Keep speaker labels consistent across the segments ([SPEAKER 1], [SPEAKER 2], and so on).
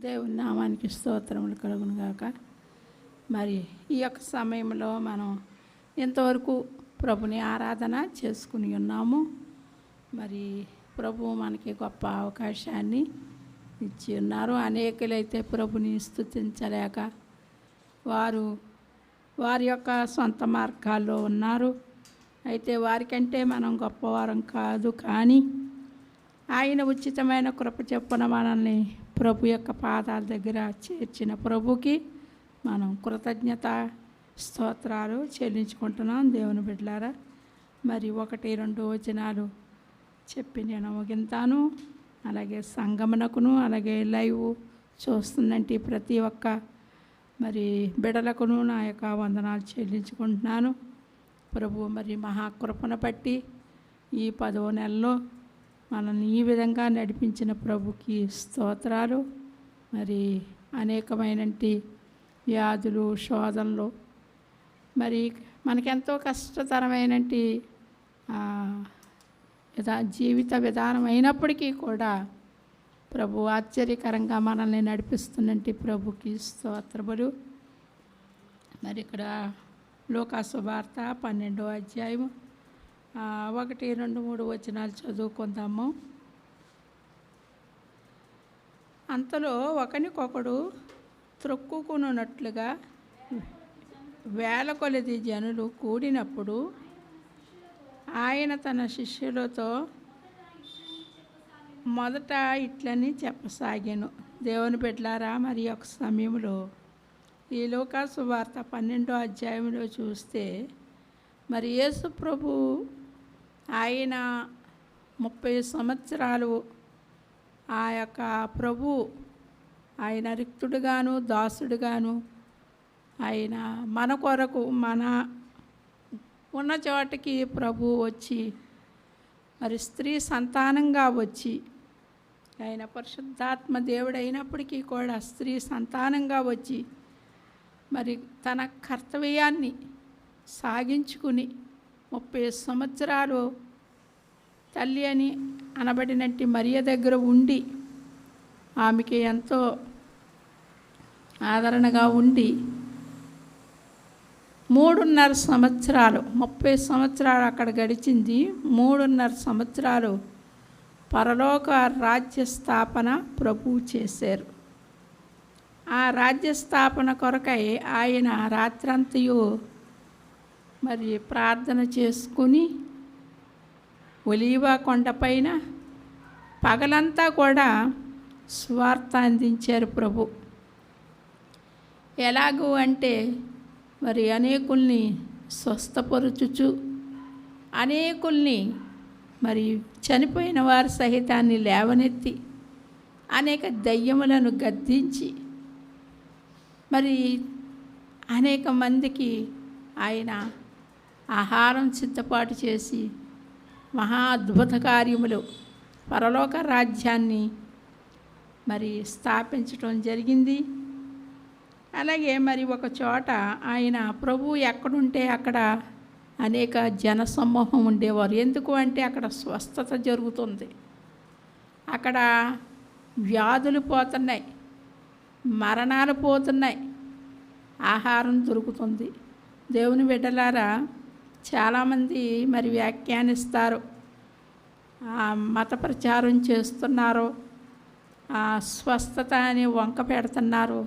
[SPEAKER 1] దేవుని నామానికి స్తోత్రములు కలుగును గాక. మరి ఈ యొక్క సమయంలో మనం ఇంతవరకు ప్రభుని ఆరాధన చేసుకుని ఉన్నాము. మరి ప్రభు మనకి గొప్ప అవకాశాన్ని ఇచ్చి ఉన్నారు. అనేకులైతే ప్రభుని స్తుతించలేక వారి యొక్క సొంత మార్గాల్లో ఉన్నారు. అయితే వారికంటే మనం గొప్పవారం కాదు, కానీ ఆయన ఉచితమైన కృప చొప్పున మనల్ని ప్రభు యొక్క పాదాల దగ్గర చేర్చిన ప్రభుకి మనం కృతజ్ఞత స్తోత్రాలు చెల్లించుకుంటున్నాం. దేవుని బిడ్డలారా, మరి 1-2 వచనాలు చెప్పి నేను ముగింతాను. అలాగే సంగమనకును, అలాగే లైవ్ చూస్తుందంటే ప్రతి ఒక్క మరి బిడలకును నా యొక్క వందనాలు చెల్లించుకుంటున్నాను. ప్రభు మరి మహాకృపను బట్టి ఈ 10వ నెలలో మనల్ని ఈ విధంగా నడిపించిన ప్రభుకి స్తోత్రాలు. మరి అనేకమైనటి వ్యాధులు, శోధనలు, మరి మనకెంతో కష్టతరమైనటి జీవిత విధానం అయినప్పటికీ కూడా ప్రభు ఆశ్చర్యకరంగా మనల్ని నడిపిస్తున్నట్టు ప్రభుకి స్తోత్రములు. మరి ఇక్కడ లూకాసు వార్త 12వ అధ్యాయము 1, 2, 3 వచనాలు చదువుకుందాము. అంతలో ఒకనికొకడు త్రొక్కుకున్నట్లుగా వేల కొలది జనులు కూడినప్పుడు ఆయన తన శిష్యులతో మొదట ఇట్లని చెప్పసాగాను. దేవుని బిడ్డలారా, మరి ఒక సమయంలో ఈ లూకాసు వార్త 12వ అధ్యాయంలో చూస్తే మరి యేసు ప్రభు ఆయన 30 సంవత్సరాలు ఆ యొక్క ప్రభు ఆయన రిక్తుడుగాను దాసుడుగాను ఆయన మన కొరకు మన ఉన్న చోటకి ప్రభు వచ్చి మరి స్త్రీ సంతానంగా వచ్చి ఆయన పరిశుద్ధాత్మ దేవుడు అయినప్పటికీ కూడా స్త్రీ సంతానంగా వచ్చి మరి తన కర్తవ్యాన్ని సాగించుకుని 30 సంవత్సరాలు తల్లి అని అనబడినట్టు మరియ దగ్గర ఉండి ఆమెకి ఎంతో ఆదరణగా ఉండి 3.5 సంవత్సరాలు 30 సంవత్సరాలు అక్కడ గడిచింది. 3.5 సంవత్సరాలు పరలోక రాజ్య స్థాపన ప్రభువు చేశారు. ఆ రాజ్య స్థాపన కొరకై ఆయన రాత్రంతయు మరి ప్రార్థన చేసుకుని ఒలీవ కొండపైన పగలంతా కూడా స్వార్థ అందించారు ప్రభు. ఎలాగూ అంటే మరి అనేకుల్ని స్వస్థపరుచుచు అనేకుల్ని మరి చనిపోయిన వారి సహితాన్ని లేవనెత్తి అనేక దయ్యములను గద్దించి మరి అనేక మందికి ఆయన ఆహారం సిద్ధపాటు చేసి మహా అద్భుత కార్యములు పరలోక రాజ్యాన్ని మరి స్థాపించడం జరిగింది. అలాగే మరి ఒక చోట ఆయన ప్రభు ఎక్కడుంటే అక్కడ అనేక జనసమూహం ఉండేవారు. ఎందుకు అంటే అక్కడ స్వస్థత జరుగుతుంది, అక్కడ వ్యాధులు పోతున్నాయి, మరణాలు పోతున్నాయి, ఆహారం దొరుకుతుంది. దేవుని బిడ్డలారా, చాలామంది మరి వ్యాఖ్యానిస్తారు, మత ప్రచారం చేస్తున్నారు, స్వస్థత అని వంక పెడుతున్నారు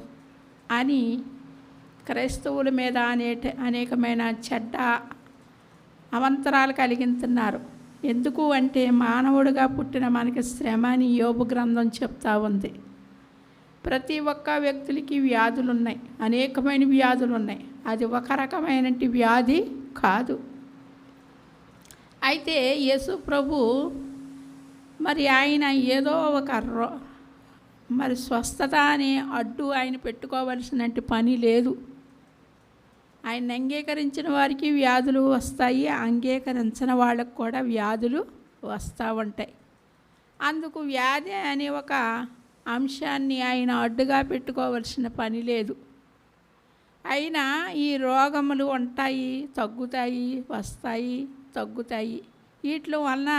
[SPEAKER 1] అని క్రైస్తవుల మీద అనేకమైన చెడ్డ అవంతరాలు కలిగిస్తున్నారు. ఎందుకు అంటే మానవుడిగా పుట్టిన మనకి శ్రమ అని యోబు గ్రంథం చెప్తా ఉంది. ప్రతి ఒక్క వ్యక్తులకి వ్యాధులు ఉన్నాయి, అనేకమైన వ్యాధులు ఉన్నాయి. అది ఒక రకమైన వ్యాధి కాదు. అయితే యేసు ప్రభు మరి ఆయన ఏదో ఒక మరి స్వస్థత అనే అడ్డు ఆయన పెట్టుకోవలసిన పని లేదు. ఆయన అంగీకరించిన వారికి వ్యాధులు వస్తాయి, అంగీకరించిన వాళ్ళకు కూడా వ్యాధులు వస్తూ ఉంటాయి. అందుకు వ్యాధి అనే ఒక అంశాన్ని ఆయన అడ్డుగా పెట్టుకోవలసిన పని లేదు. అయినా ఈ రోగములు ఉంటాయి, తగ్గుతాయి, వస్తాయి, తగ్గుతాయి. వీటి వలన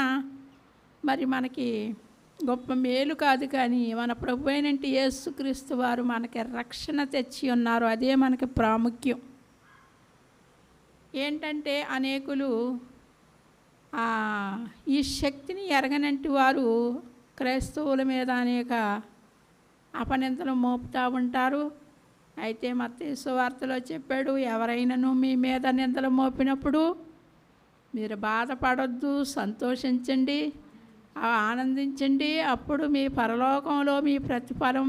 [SPEAKER 1] మరి మనకి గొప్ప మేలు కాదు, కానీ మన ప్రభు అయినంటి యేసుక్రీస్తు వారు మనకి రక్షణ తెచ్చి ఉన్నారు. అదే మనకి ప్రాముఖ్యం. ఏంటంటే అనేకులు ఈ శక్తిని ఎరగనంటి వారు క్రైస్తవుల మీద అనేక అపనిందలు మోపుతూ ఉంటారు. అయితే మత్తయి సువార్తలో చెప్పాడు, ఎవరైనాను మీ మీద నిందలు మోపినప్పుడు మీరు బాధపడొద్దు, సంతోషించండి, ఆనందించండి. అప్పుడు మీ పరలోకంలో మీ ప్రతిఫలం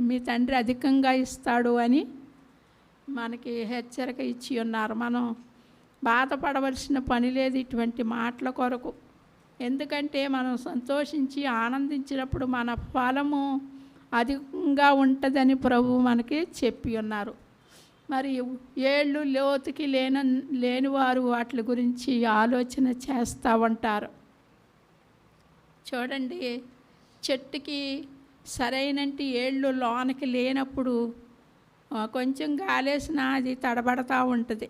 [SPEAKER 1] మీ తండ్రి అధికంగా ఇస్తాడు అని మనకి హెచ్చరిక ఇచ్చి ఉన్నారు. మనం బాధపడవలసిన పని లేదు ఇటువంటి మాటల కొరకు. ఎందుకంటే మనం సంతోషించి ఆనందించినప్పుడు మన ఫలము అధికంగా ఉంటుందని ప్రభువు మనకి చెప్పి ఉన్నారు. మరి ఏళ్ళు లోతుకి లేనివారు వాటి గురించి ఆలోచన చేస్తూ ఉంటారు. చూడండి, చెట్టుకి సరైనంటి ఏళ్ళు లోనకి లేనప్పుడు కొంచెం గాలేసినా అది తడబడతా ఉంటుంది.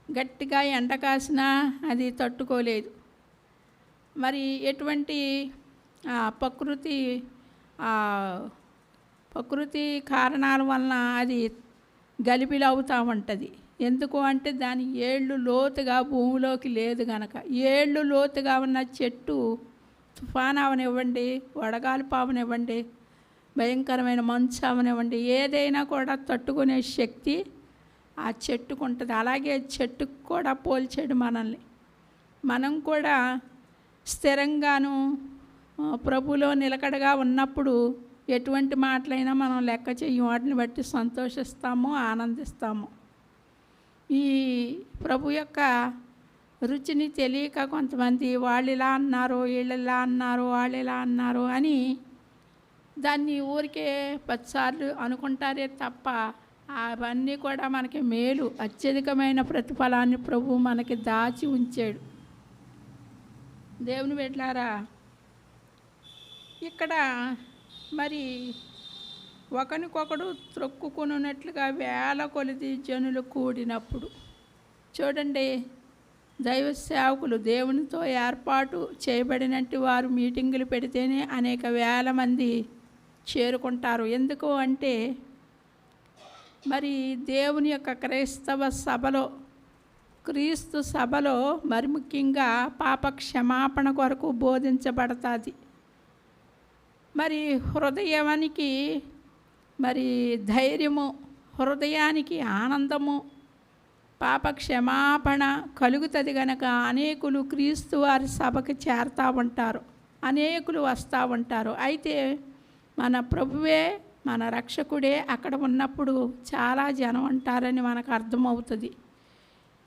[SPEAKER 1] గట్టిగా ఎండ కాసినా అది తట్టుకోలేదు. మరి ఎటువంటి ప్రకృతి కారణాల వలన అది గలిబిలి అవుతూ ఉంటుంది. ఎందుకు అంటే దాని ఏళ్ళు లోతుగా భూమిలోకి లేదు గనక. ఏళ్ళు లోతుగా ఉన్న చెట్టు తుఫాన్ అవనివ్వండి, వడగాలి అవనివ్వండి, భయంకరమైన మంచు అవనివ్వండి, ఏదైనా కూడా తట్టుకునే శక్తి ఆ చెట్టుకు ఉంటుంది. అలాగే చెట్టుకు కూడా పోల్చాడు మనల్ని. మనం కూడా స్థిరంగాను ప్రభులో నిలకడగా ఉన్నప్పుడు ఎటువంటి మాటలైనా మనం లెక్క చెయ్యం, వాటిని బట్టి సంతోషిస్తాము, ఆనందిస్తాము. ఈ ప్రభు యొక్క రుచిని తెలియక కొంతమంది వాళ్ళు ఇలా అన్నారు, వీళ్ళు ఇలా అన్నారు, వాళ్ళు ఇలా అన్నారు అని దాన్ని ఊరికే 10 సార్లు అనుకుంటారే తప్ప అవన్నీ కూడా మనకి మేలు, అత్యధికమైన ప్రతిఫలాన్ని ప్రభు మనకి దాచి ఉంచాడు. దేవుని బిడ్డలారా, ఇక్కడ మరి ఒకరికొకడు త్రొక్కుకున్నట్లుగా వేల కొలది జనులు కూడినప్పుడు చూడండి, దైవ సేవకులు దేవునితో ఏర్పాటు చేయబడినట్టు వారు మీటింగులు పెడితేనే అనేక వేల మంది చేరుకుంటారు. ఎందుకు అంటే మరి దేవుని యొక్క క్రీస్తు సభలో మరి ముఖ్యంగా పాప క్షమాపణ కొరకు బోధించబడుతుంది. మరి హృదయానికి మరి ధైర్యము, హృదయానికి ఆనందము, పాప క్షమాపణ కలుగుతుంది గనక అనేకులు క్రీస్తు వారి సభకి చేరుతూ ఉంటారు, అనేకులు వస్తూ ఉంటారు. అయితే మన ప్రభువే, మన రక్షకుడే అక్కడ ఉన్నప్పుడు చాలా జనం ఉంటారని మనకు అర్థమవుతుంది.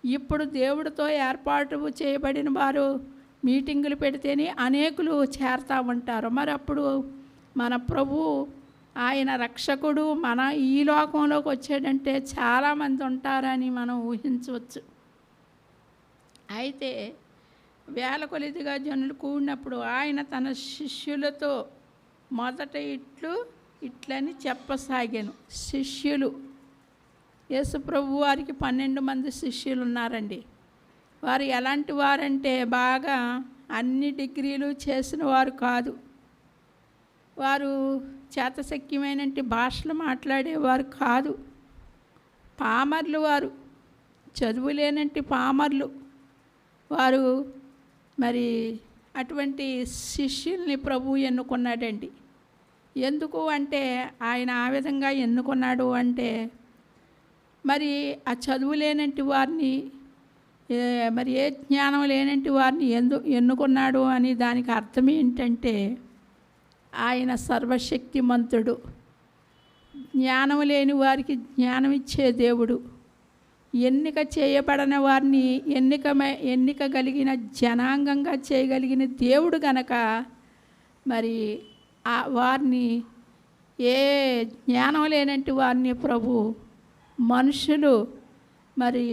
[SPEAKER 1] ఇప్పుడు దేవుడితో ఏర్పాటు చేయబడిన వారు మీటింగులు పెడితేనే అనేకులు చేరుతూ ఉంటారు. మరి అప్పుడు మన ప్రభు, ఆయన రక్షకుడు మన ఈ లోకంలోకి వచ్చాడంటే చాలామంది ఉంటారని మనం ఊహించవచ్చు. అయితే వేల కొలదిగా జనులు కూడినప్పుడు ఆయన తన శిష్యులతో మొదట ఇట్లని చెప్పసాగాను. శిష్యులు, యేసు ప్రభు వారికి 12 మంది శిష్యులు ఉన్నారండి. వారు ఎలాంటి వారంటే బాగా అన్ని డిగ్రీలు చేసిన వారు కాదు. వారు చేతశక్యమైనటువంటి భాషలు మాట్లాడేవారు కాదు. పామర్లు, వారు చదువు లేనంటి పామర్లు. వారు మరి అటువంటి శిష్యుల్ని ప్రభు ఎన్నుకున్నాడండి. ఎందుకు అంటే ఆయన ఆ విధంగా ఎన్నుకున్నాడు అంటే మరి ఆ చదువు లేనంటి వారిని, మరి ఏ జ్ఞానం లేనంటి వారిని ఎన్నుకున్నాడు అని దానికి అర్థం ఏంటంటే ఆయన సర్వశక్తిమంతుడు, జ్ఞానం లేని వారికి జ్ఞానం ఇచ్చే దేవుడు, ఎన్నిక చేయబడిన వారిని ఎన్నిక కలిగిన జనాంగంగా చేయగలిగిన దేవుడు గనక మరి వారిని, ఏ జ్ఞానం లేనంటి వారిని ప్రభు మనుషులు మరి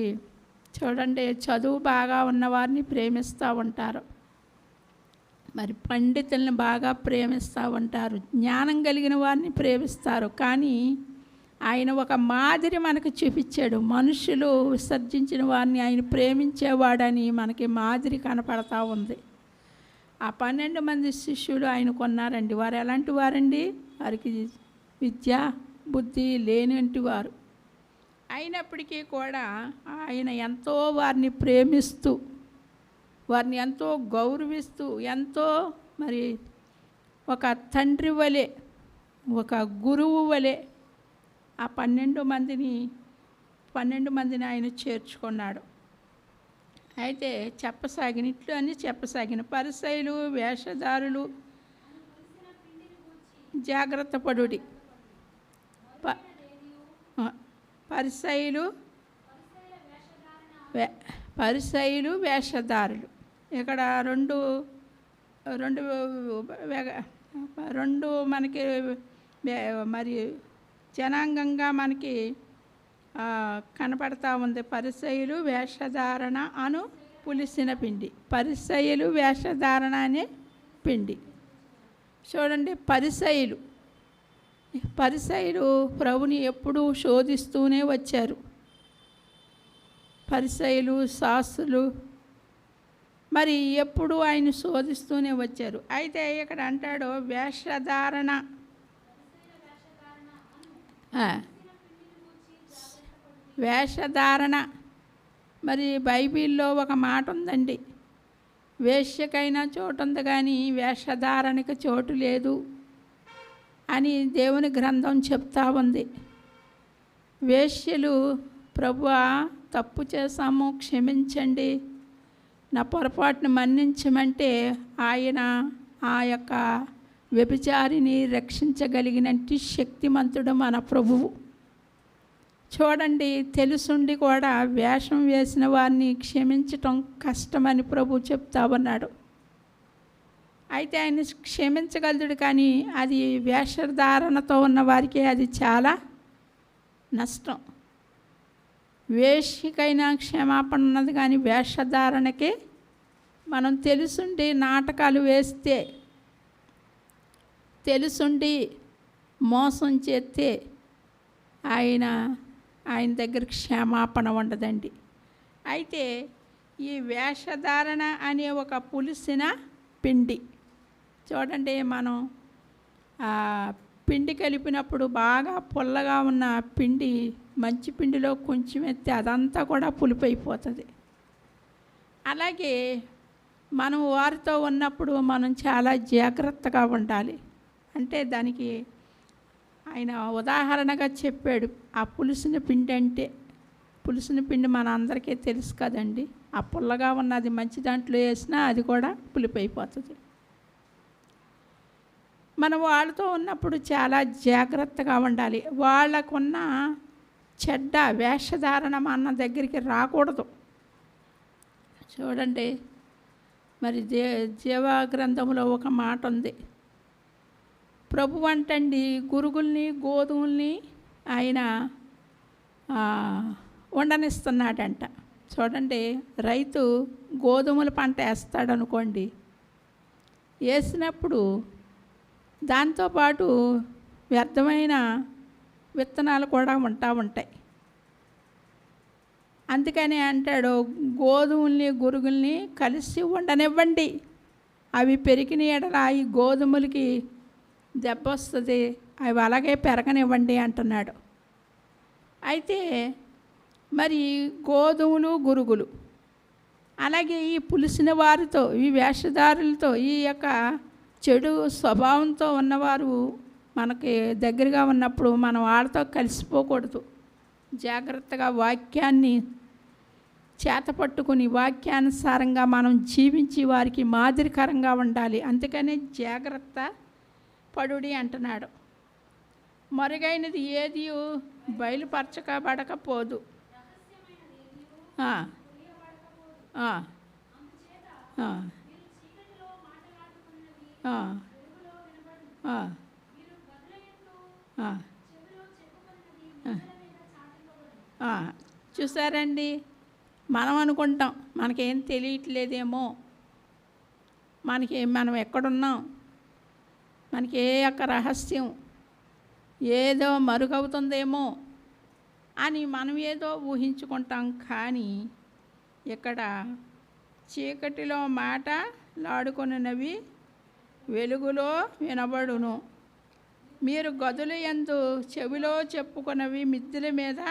[SPEAKER 1] చూడండి చదువు బాగా ఉన్నవారిని ప్రేమిస్తూ ఉంటారు, మరి పండితుల్ని బాగా ప్రేమిస్తూ ఉంటారు, జ్ఞానం కలిగిన వారిని ప్రేమిస్తారు. కానీ ఆయన ఒక మాదిరి మనకు చూపించాడు. మనుషులు విసర్జించిన వారిని ఆయన ప్రేమించేవాడని మనకి మాదిరి కనపడతా ఉంది. ఆ 12 మంది శిష్యులు ఆయన కొన్నారండి. వారు ఎలాంటి వారండి? వారికి విద్య బుద్ధి లేనివంటి వారు. అయినప్పటికీ కూడా ఆయన ఎంతో వారిని ప్రేమిస్తూ, వారిని ఎంతో గౌరవిస్తూ, ఎంతో మరి ఒక తండ్రి వలె, ఒక గురువు వలె ఆ 12 మందిని ఆయన చేర్చుకున్నాడు. అయితే చెప్పసాగిన పరిసయ్యులు వేషధారులు జాగ్రత్త పడుడి. పరిసయ్యులు వేషధారులు ఇక్కడ రెండు మనకి మరి జనాంగంగా మనకి కనపడతా ఉంది. పరిసయ్యులు వేషధారణ అను పులిసిన పిండి. పరిసయ్యులు వేషధారణ అనే పిండి. చూడండి, పరిసయ్యులు ప్రభుని ఎప్పుడూ శోధిస్తూనే వచ్చారు. పరిసయ్యులు శాస్త్రులు మరి ఎప్పుడు ఆయన శోధిస్తూనే వచ్చారు. అయితే ఇక్కడ అంటాడు వేషధారణ. వేషధారణ మరి బైబిల్లో ఒక మాట ఉందండి, వేశ్యకైనా చోటు ఉంది కానీ వేషధారణకి చోటు లేదు అని దేవుని గ్రంథం చెప్తా ఉంది. వేశ్యలు, ప్రభువా తప్పు చేశాము క్షమించండి, నా పొరపాటును మన్నించమంటే ఆయన ఆ యొక్క వ్యభిచారిని రక్షించగలిగినట్టి శక్తిమంతుడు మన ప్రభువు. చూడండి, తెలుసుండి కూడా వేషం వేసిన వారిని క్షమించటం కష్టమని ప్రభు చెప్తా ఉన్నాడు. అయితే ఆయన క్షమించగలడు, కానీ అది వేషధారణతో ఉన్న వారికి అది చాలా నష్టం. వేశ్యకైనా క్షమాపణ ఉన్నది, కానీ వేషధారణకి మనం తెలుసుండి నాటకాలు వేస్తే, తెలుసుండి మోసం చేస్తే ఆయన దగ్గర క్షమాపణ ఉండదండి. అయితే ఈ వేషధారణ అనే ఒక పులిసిన పిండి చూడండి, మనం పిండి కలిపినప్పుడు బాగా పుల్లగా ఉన్న పిండి మంచి పిండిలో కొంచెం ఎత్తే అదంతా కూడా పులిపైపోతుంది. అలాగే మనం వారితో ఉన్నప్పుడు మనం చాలా జాగ్రత్తగా ఉండాలి. అంటే దానికి ఆయన ఉదాహరణగా చెప్పాడు. ఆ పులిసిన పిండి అంటే, పులిసిన పిండి మన అందరికీ తెలుసు కదండి. ఆ పుల్లగా ఉన్నది మంచి దాంట్లో వేసినా అది కూడా పులిపైపోతుంది. మనం వాళ్ళతో ఉన్నప్పుడు చాలా జాగ్రత్తగా ఉండాలి. వాళ్ళకున్న చెడ్డ వేషధారణ మన దగ్గరికి రాకూడదు. చూడండి, మరి జీవ గ్రంథంలో ఒక మాట ఉంది. ప్రభు అంటండి గురుగుల్ని గోధుమల్ని ఆయన ఉండనిస్తున్నాడంట. చూడండి, రైతు గోధుమల పంట వేస్తాడనుకోండి, వేసినప్పుడు దాంతోపాటు వ్యర్థమైన విత్తనాలు కూడా ఉంటాయి. అందుకని అంటాడు గోధుమల్ని గురుగుల్ని కలిసి ఉండనివ్వండి, అవి పెరిగిన ఎడల ఈ గోధుమలకి దెబ్బ వస్తుంది, అవి అలాగే పెరగనివ్వండి అంటున్నాడు. అయితే మరి గోధుమలు గురుగులు అలాగే ఈ పులిసిన వారితో, ఈ వేషధారులతో, ఈ యొక్క చెడు స్వభావంతో ఉన్నవారు మనకి దగ్గరగా ఉన్నప్పుడు మనం వాళ్ళతో కలిసిపోకూడదు. జాగ్రత్తగా వాక్యాన్ని చేతపట్టుకుని వాక్యానుసారంగా మనం జీవించి వారికి మాదిరికరంగా ఉండాలి. అందుకనే జాగ్రత్త పడుడి అంటున్నాడు. మరుగైనది ఏది బయలుపరచబడకపోదు. చూసారండి, మనం అనుకుంటాం మనకేం తెలియట్లేదేమో, మనం ఎక్కడున్నాం, మనకి ఏ యొక్క రహస్యం ఏదో మరుగవుతుందేమో అని మనం ఏదో ఊహించుకుంటాం. కానీ ఇక్కడ చీకటిలో మాట లాడుకొనున్నవి వెలుగులో వినబడును. మీరు గదుల యందు చెవిలో చెప్పుకొనవి మిద్దెల మీద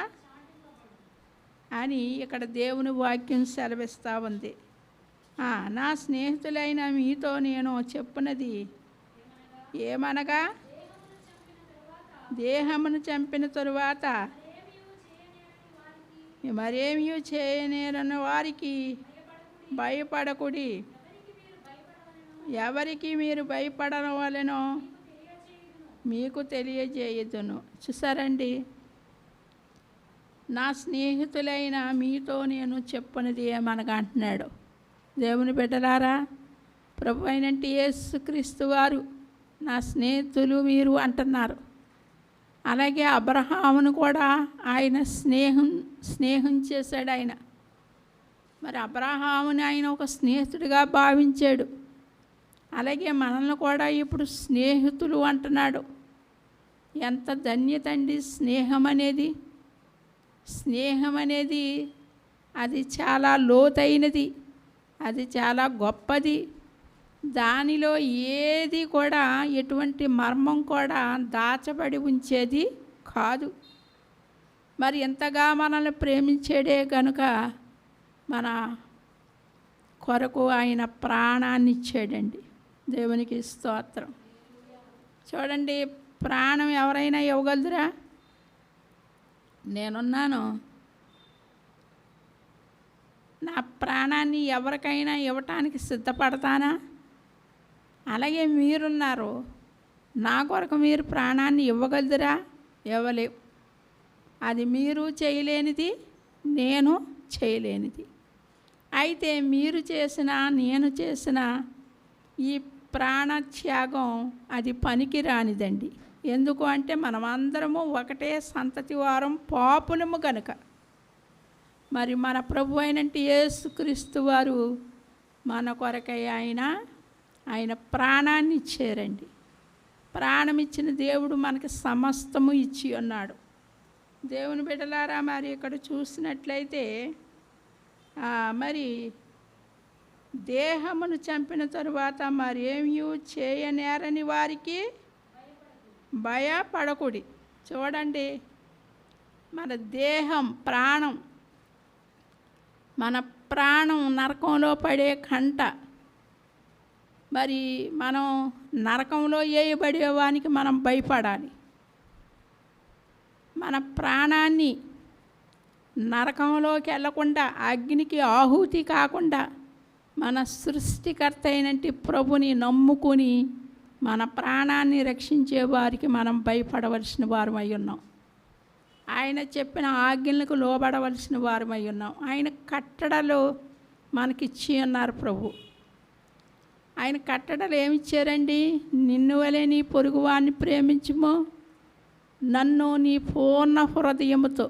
[SPEAKER 1] అని ఇక్కడ దేవుని వాక్యం సెలవిస్తూ ఉంది. నా స్నేహితులైన మీతో నేను చెప్పినది ఏమనగా, దేహమును చంపిన తరువాత మరేమీ చేయనేరని వారికి భయపడకుడి. ఎవరికి మీరు భయపడవలెనో మీకు తెలియజేయుదును. చూసారండి, నా స్నేహితులైన మీతో నేను చెప్పనిది ఏమనగా అంటున్నాడు. దేవుని బిడ్డలారా, ప్రభు అయినంటే యేసుక్రీస్తు వారు నా స్నేహితులు మీరు అంటున్నారు. అలాగే అబ్రహామును కూడా ఆయన స్నేహం చేశాడు. ఆయన మరి అబ్రహాముని ఆయన ఒక స్నేహితుడిగా భావించాడు. అలాగే మనల్ని కూడా ఇప్పుడు స్నేహితులు అంటున్నాడు. ఎంత ధన్యత అండి స్నేహం అనేది. స్నేహం అనేది అది చాలా లోతైనది, అది చాలా గొప్పది. దానిలో ఏది కూడా ఎటువంటి మర్మం కూడా దాచబడి ఉంచేది కాదు. మరి ఎంతగా మనల్ని ప్రేమించాడే కనుక మన కొరకు ఆయన ప్రాణాన్ని ఇచ్చాడండి. దేవునికి స్తోత్రం. చూడండి, ప్రాణం ఎవరైనా ఇవ్వగలదురా? నేనున్నాను. నా ప్రాణాన్ని ఎవరికైనా ఇవ్వటానికి సిద్ధపడతానా? అలాగే మీరున్నారు. నా కొరకు మీరు ప్రాణాన్ని ఇవ్వగలదురా? ఇవ్వలేవు. అది మీరు చేయలేనిది, నేను చేయలేనిది. అయితే మీరు చేసిన, నేను చేసిన ఈ ప్రాణత్యాగం అది పనికి రానిదండి. ఎందుకు అంటే మనమందరము ఒకటే సంతతి వారం, పాపులము గనుక. మరి మన ప్రభు అయినంటే యేసుక్రీస్తు వారు మన కొరకై ఆయన ప్రాణాన్ని ఇచ్చారండి. ప్రాణం ఇచ్చిన దేవుడు మనకి సమస్తము ఇచ్చి ఉన్నాడు. దేవుని బిడ్డలారా, మరి ఇక్కడ చూసినట్లయితే మరి దేహమును చంపిన తరువాత మరేమీ చేయనేరని వారికి భయపడకుడి. చూడండి, మన దేహం, మన ప్రాణం నరకంలో పడే కంట. మరి మనం నరకంలో వేయబడేవానికి మనం భయపడాలి. మన ప్రాణాన్ని నరకంలోకి వెళ్లకుండా, అగ్నికి ఆహుతి కాకుండా మన సృష్టికర్త అయినట్టి ప్రభుని నమ్ముకుని మన ప్రాణాన్ని రక్షించే వారికి మనం భయపడవలసిన వారమై ఉన్నాం. ఆయన చెప్పిన ఆజ్ఞలకు లోబడవలసిన వారమై ఉన్నాం. ఆయన కట్టడలు మనకిచ్చి ఉన్నారు ప్రభు. ఆయన కట్టడలు ఏమిచ్చారండి? నిన్ను వలె నీ పొరుగువాన్ని ప్రేమించుము, నన్ను నీ పూర్ణ హృదయముతో.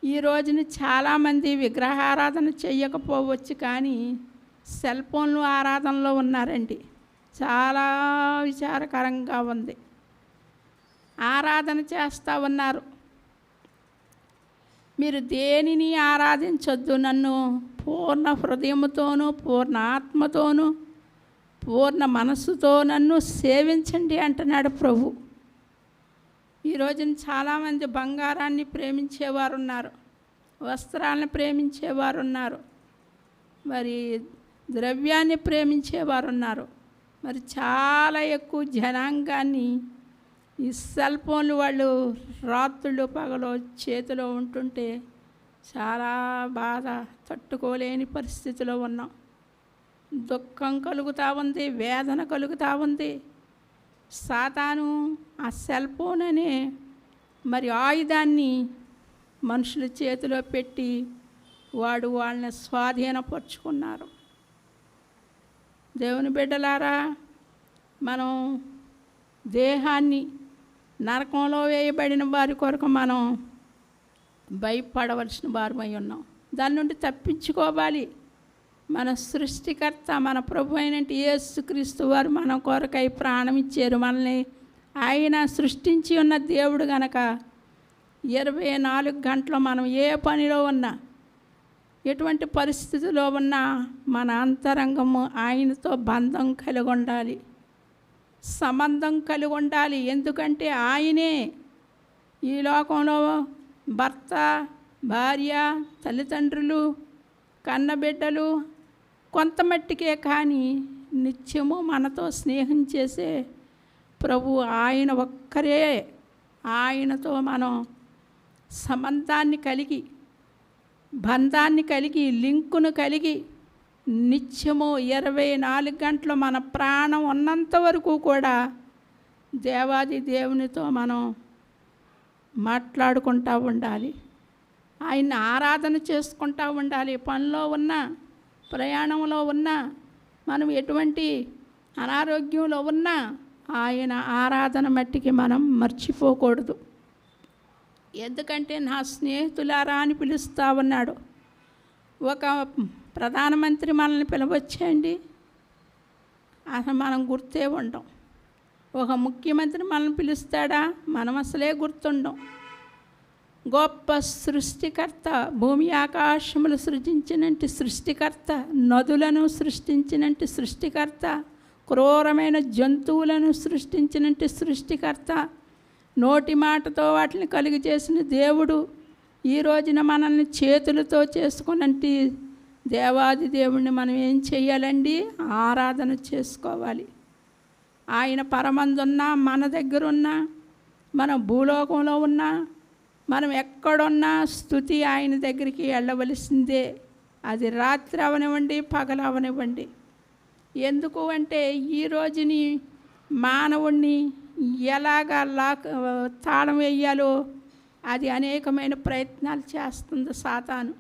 [SPEAKER 1] ఈ రోజున చాలామంది విగ్రహారాధన చెయ్యకపోవచ్చు, కానీ సెల్ ఫోన్లు ఆరాధనలో ఉన్నారండి. చాలా విచారకరంగా ఉంది. ఆరాధన చేస్తూ ఉన్నారు. మీరు దేనిని ఆరాధించొద్దు, నన్ను పూర్ణ హృదయముతోనూ, పూర్ణ ఆత్మతోనూ, పూర్ణ మనస్సుతో నన్ను సేవించండి అంటున్నాడు ప్రభు. ఈ రోజున చాలామంది బంగారాన్ని ప్రేమించేవారు ఉన్నారు, వస్త్రాలను ప్రేమించేవారు ఉన్నారు, మరి ద్రవ్యాన్ని ప్రేమించేవారు ఉన్నారు. మరి చాలా ఎక్కువ జనాంగాన్ని ఈ సెల్ ఫోన్లు వాళ్ళు రాత్రులు పగలు చేతిలో ఉంటుంటే చాలా బాధ, తట్టుకోలేని పరిస్థితిలో ఉన్నాం. దుఃఖం కలుగుతూ ఉంది, వేదన కలుగుతూ ఉంది. సాతాను ఆ సెల్ ఫోన్ అనే మరి ఆయుధాన్ని మనుషుల చేతిలో పెట్టి వాళ్ళని స్వాధీనపరుచుకున్నారు. దేవుని బిడ్డలారా, మనం దేహాన్ని నరకంలో వేయబడిన వారి కొరకు మనం భయపడవలసిన వారమై ఉన్నాం. దాని నుండి తప్పించుకోవాలి. మన సృష్టికర్త, మన ప్రభు అయినట్టు యేసుక్రీస్తు వారు మన కొరకై ప్రాణం ఇచ్చారు. మనల్ని ఆయన సృష్టించి ఉన్న దేవుడు గనక 24 గంటలు మనం ఏ పనిలో ఉన్నా, ఎటువంటి పరిస్థితిలో ఉన్నా మన అంతరంగము ఆయనతో బంధం కలిగి ఉండాలి, సంబంధం కలిగి ఉండాలి. ఎందుకంటే ఆయనే ఈ లోకంలో భర్త, భార్య, తల్లిదండ్రులు, కన్నబిడ్డలు కొంతమట్టికే, కానీ నిత్యము మనతో స్నేహం చేసే ప్రభు ఆయన ఒక్కరే. ఆయనతో మనం సంబంధాన్ని కలిగి, బంధాన్ని కలిగి, లింకును కలిగి నిత్యము 24 గంటలు మన ప్రాణం ఉన్నంత వరకు కూడా దేవాది దేవునితో మనం మాట్లాడుకుంటూ ఉండాలి, ఆయన్ని ఆరాధన చేసుకుంటూ ఉండాలి. పనిలో ఉన్న, ప్రయాణంలో ఉన్న, మనం ఎటువంటి అనారోగ్యంలో ఉన్నా ఆయన ఆరాధన మట్టికి మనం మర్చిపోకూడదు. ఎందుకంటే నా స్నేహితులారా అని పిలుస్తూ ఉన్నాడు. ఒక ప్రధానమంత్రి మనల్ని పిలవచ్చండి, అసలు మనం గుర్తే ఉండం. ఒక ముఖ్యమంత్రి మనల్ని పిలుస్తాడా, మనం అసలే గుర్తుండం. గొప్ప సృష్టికర్త, భూమి ఆకాశములు సృజించినట్టు సృష్టికర్త, నదులను సృష్టించినట్టు సృష్టికర్త, క్రూరమైన జంతువులను సృష్టించినట్టు సృష్టికర్త, నోటి మాటతో వాటిని కలుగు చేసిన దేవుడు, ఈ రోజున మనల్ని చేతులతో చేసుకున్నట్టు దేవాది దేవుణ్ణి మనం ఏం చేయాలండి, ఆరాధన చేసుకోవాలి. ఆయన పరమందున్నా, మన దగ్గర ఉన్నా, మన భూలోకంలో ఉన్నా, మనం ఎక్కడున్నా స్తుతి ఆయన దగ్గరికి వెళ్ళవలసిందే. అది రాత్రి అవనివ్వండి, పగలు అవనివ్వండి. ఎందుకు అంటే ఈ రోజుని మానవుణ్ణి ఎలాగా తాళం వేయాలో అది అనేకమైన ప్రయత్నాలు చేస్తుంది సాతాను.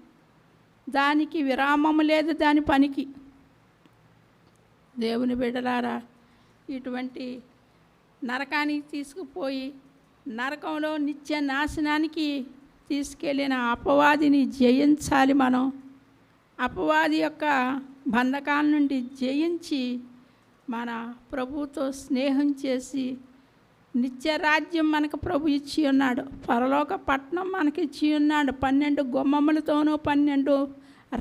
[SPEAKER 1] దానికి విరామం లేదు దాని పనికి. దేవుని బిడ్డలారా, ఇటువంటి నరకానికి తీసుకుపోయి నరకంలో నిత్య నాశనానికి తీసుకెళ్ళిన అపవాదిని జయించాలి. మనం అపవాది యొక్క బంధకాల నుండి జయించి మన ప్రభుతో స్నేహం చేసి నిత్య రాజ్యం మనకు ప్రభు ఇచ్చి ఉన్నాడు. పరలోక పట్టణం మనకి ఇచ్చి ఉన్నాడు. 12 గుమ్మములతోనూ, 12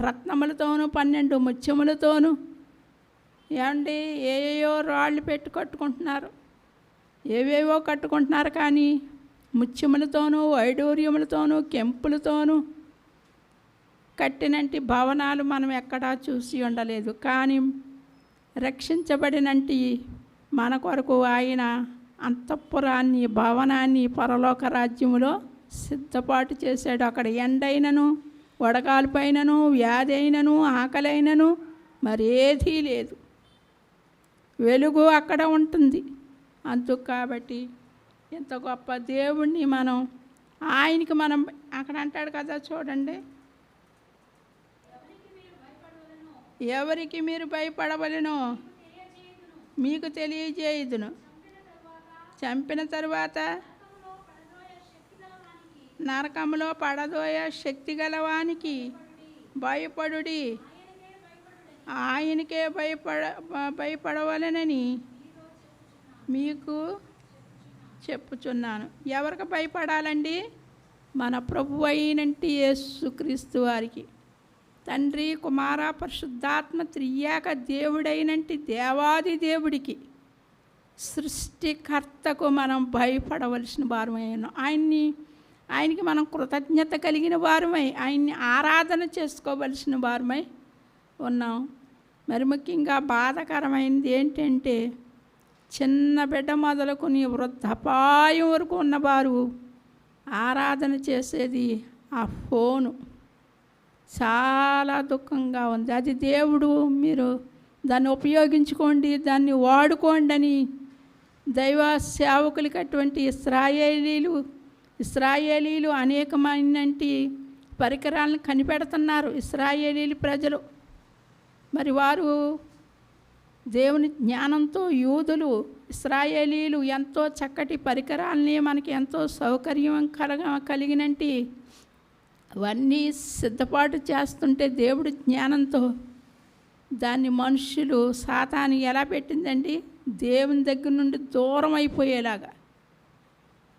[SPEAKER 1] రత్నములతోనూ, 12 ముత్యములతోనూ. ఏమండి, ఏవేవో రాళ్ళు పెట్టి కట్టుకుంటున్నారు, ఏవేవో కట్టుకుంటున్నారు, కానీ ముత్యములతోనూ, వైడూర్యములతోనూ, కెంపులతోనూ కట్టినంటి భవనాలు మనం ఎక్కడా చూసి ఉండలేదు. కానీ రక్షించబడినంటి మన కొరకు ఆయన అంతఃపురాన్ని, భవనాన్ని పరలోక రాజ్యములో సిద్ధపాటు చేశాడు. అక్కడ ఎండైనను, వడగాలిపైనను, వ్యాధి అయినను, ఆకలైనను మరేదీ లేదు. వెలుగు అక్కడ ఉంటుంది. అందుకు కాబట్టి ఎంత గొప్ప దేవుణ్ణి మనం, ఆయనకి మనం అక్కడ అంటాడు కదా, చూడండి, ఎవరికి మీరు భయపడవలెనో మీకు తెలియజేయుదును. చంపిన తరువాత నరకంలో పడదోయ శక్తి గలవానికి భయపడుడి, ఆయనకే భయపడవలెనని మీకు చెప్పుచున్నాను. ఎవరికి భయపడాలండి? మన ప్రభు అయినంటి యేసుక్రీస్తు వారికి. తండ్రి, కుమార, పరిశుద్ధాత్మ త్రియేక దేవుడైనంటి దేవాది దేవుడికి, సృష్టికర్తకు మనం భయపడవలసిన వారమై ఉన్నాం. ఆయనకి మనం కృతజ్ఞత కలిగిన వారమై, ఆయన్ని ఆరాధన చేసుకోవలసిన వారమై ఉన్నాం. మరి ముఖ్యంగా బాధాకరమైనది ఏంటంటే, చిన్న బిడ్డ మొదలుకొని వృద్ధాపాయం వరకు ఉన్నవారు ఆరాధన చేసేది ఆ ఫోను. చాలా దుఃఖంగా ఉంది. అది దేవుడు, మీరు దాన్ని ఉపయోగించుకోండి, దాన్ని వాడుకోండి అని దైవ సేవకులకి అటువంటి ఇశ్రాయేలీలు అనేకమైనటి పరికరాలను కనిపెడుతున్నారు. ఇశ్రాయేలీలు ప్రజలు, మరి వారు దేవుని జ్ఞానంతో, యూదులు, ఇశ్రాయేలీలు ఎంతో చక్కటి పరికరాలని, మనకి ఎంతో సౌకర్యం కలిగినంటి అవన్నీ సిద్ధపాటు చేస్తుంటే దేవుడి జ్ఞానంతో దాన్ని మనుషులు, సాతాను ఎలా పెట్టిందండి, దేవుని దగ్గర నుండి దూరం అయిపోయేలాగా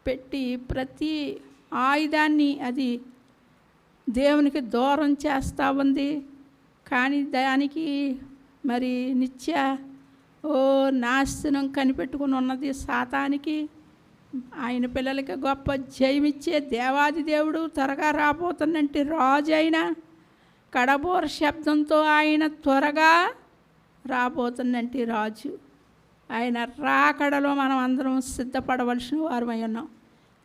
[SPEAKER 1] పెట్టి ప్రతి ఆయుధాన్ని అది దేవునికి దూరం చేస్తూ ఉంది. కానీ దానికి మరి నిత్య నాశనం కనిపెట్టుకుని ఉన్నది సాతానికి. ఆయన పిల్లలకి గొప్ప జయమిచ్చే దేవాది దేవుడు త్వరగా రాబోతుందంటే రాజు అయిన కడబోర శబ్దంతో ఆయన త్వరగా రాబోతుందంటే రాజు. ఆయన రాకడలో మనం అందరం సిద్ధపడవలసిన వారమై ఉన్నాం.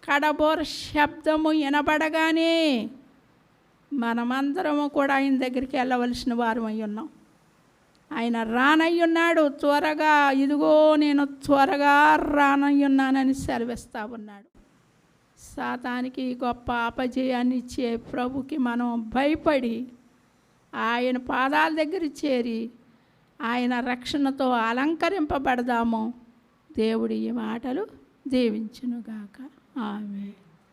[SPEAKER 1] కడబోర శబ్దము వినబడగానే మనమందరము కూడా ఆయన దగ్గరికి వెళ్ళవలసిన వారమై ఉన్నాం. ఆయన రానయ్యున్నాడు త్వరగా, ఇదిగో నేను త్వరగా రానయ్యున్నానని సెలవిస్తా ఉన్నాడు. సాతానికి గొప్ప అపజయాన్ని ఇచ్చే ప్రభుకి మనం భయపడి ఆయన పాదాల దగ్గర చేరి ఆయన రక్షణతో అలంకరింపబడదాము. దేవుడి ఈ మాటలు దీవించునుగాక. ఆమేన్.